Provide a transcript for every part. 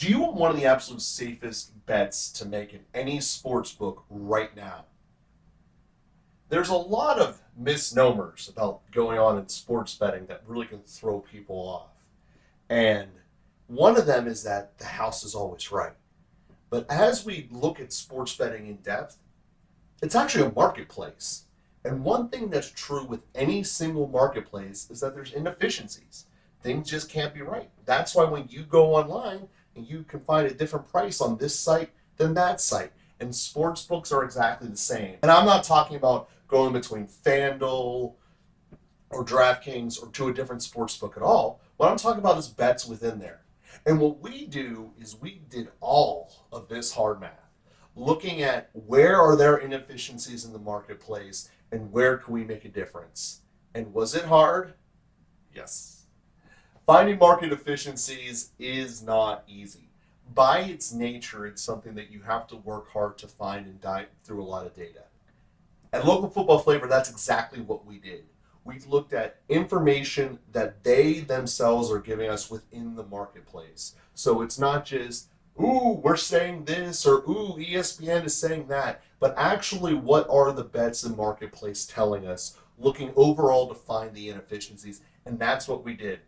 Do you want one of the absolute safest bets to make in any sports book right now? There's a lot of misnomers about going on in sports betting that really can throw people off. And one of them is that the house is always right. But as we look at sports betting in depth, it's actually a marketplace. And one thing that's true with any single marketplace is that there's inefficiencies. Things just can't be right. That's why when you go online and you can find a different price on this site than that site. And sports books are exactly the same. And I'm not talking about going between FanDuel or DraftKings or to a different sports book at all. What I'm talking about is bets within there. And what we do is we did all of this hard math, looking at where are there inefficiencies in the marketplace and where can we make a difference. And was it hard? Yes. Finding market efficiencies is not easy. By its nature, it's something that you have to work hard to find and dive through a lot of data. At Local Football Flavor, that's exactly what we did. We looked at information that they themselves are giving us within the marketplace. So it's not just, ooh, we're saying this, or ooh, ESPN is saying that, but actually what are the bets in marketplace telling us, looking overall to find the inefficiencies, and that's what we did.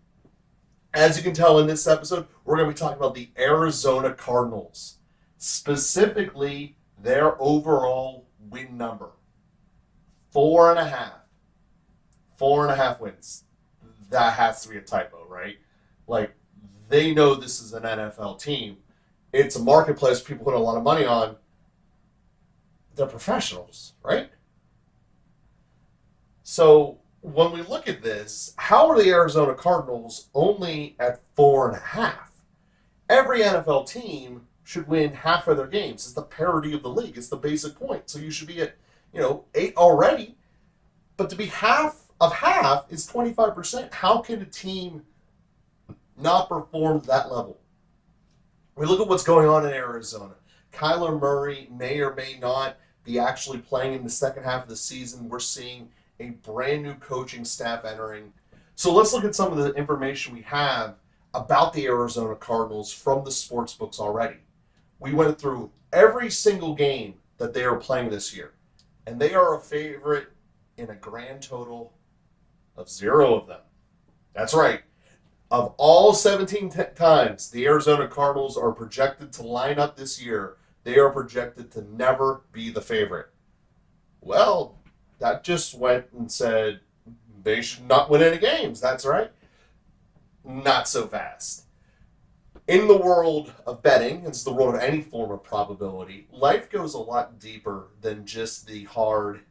As you can tell in this episode, we're going to be talking about the Arizona Cardinals, specifically their overall win number, 4.5. 4.5 wins. That has to be a typo, right? Like, they know this is an NFL team. It's a marketplace people put a lot of money on. They're professionals, right? So when we look at this, how are the Arizona Cardinals only at 4.5? Every NFL team should win half of their games. It's the parity of the league. It's the basic point. So you should be at, 8 already. But to be half of half is 25%. How can a team not perform to that level? We look at what's going on in Arizona. Kyler Murray may or may not be actually playing in the second half of the season. We're seeing a brand new coaching staff entering. So let's look at some of the information we have about the Arizona Cardinals from the sports books already. We went through every single game that they are playing this year, and they are a favorite in a grand total of 0 of them. That's right. Of all 17 times the Arizona Cardinals are projected to line up this year, they are projected to never be the favorite. Well, that just went and said they should not win any games. That's right. Not so fast. In the world of betting, it's the world of any form of probability, life goes a lot deeper than just the hard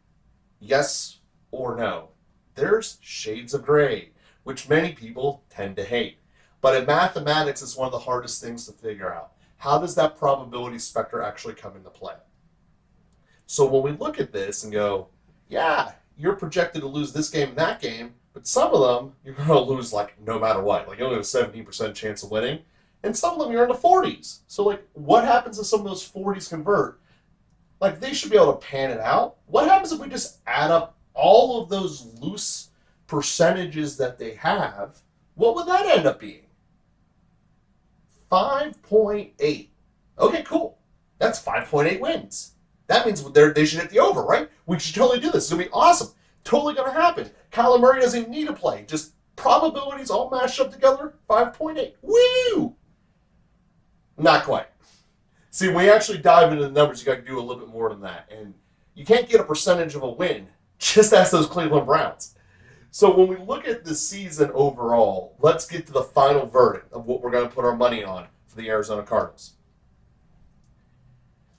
yes or no. There's shades of gray, which many people tend to hate. But in mathematics, it's one of the hardest things to figure out. How does that probability spectrum actually come into play? So when we look at this and go, yeah, you're projected to lose this game and that game, but some of them you're going to lose like no matter what. Like you only have a 17% chance of winning, and some of them you're in the 40s. So like what happens if some of those 40s convert? Like they should be able to pan it out. What happens if we just add up all of those loose percentages that they have? What would that end up being? 5.8. Okay, cool. That's 5.8 wins. That means they should hit the over, right? We should totally do this. It's going to be awesome. Totally going to happen. Kyler Murray doesn't even need to play. Just probabilities all mashed up together, 5.8. Woo! Not quite. See, when you actually dive into the numbers, you got to do a little bit more than that. And you can't get a percentage of a win. Just ask those Cleveland Browns. So when we look at the season overall, let's get to the final verdict of what we're going to put our money on for the Arizona Cardinals.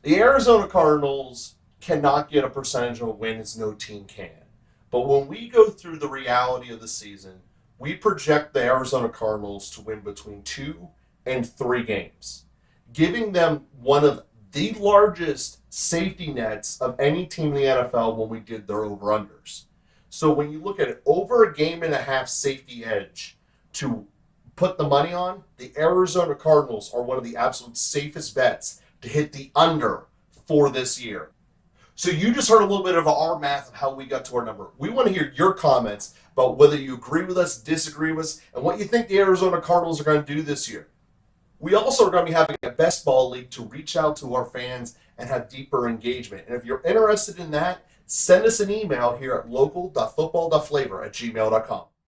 The Arizona Cardinals cannot get a percentage of a win as no team can. But when we go through the reality of the season, we project the Arizona Cardinals to win between 2 and 3 games, giving them one of the largest safety nets of any team in the NFL when we did their over-unders. So when you look at it, over a game and a half safety edge to put the money on, the Arizona Cardinals are one of the absolute safest bets to hit the under for this year. So you just heard a little bit of our math of how we got to our number. We want to hear your comments about whether you agree with us, disagree with us, and what you think the Arizona Cardinals are going to do this year. We also are going to be having a best ball league to reach out to our fans and have deeper engagement. And if you're interested in that, send us an email here at local.football.flavor@gmail.com.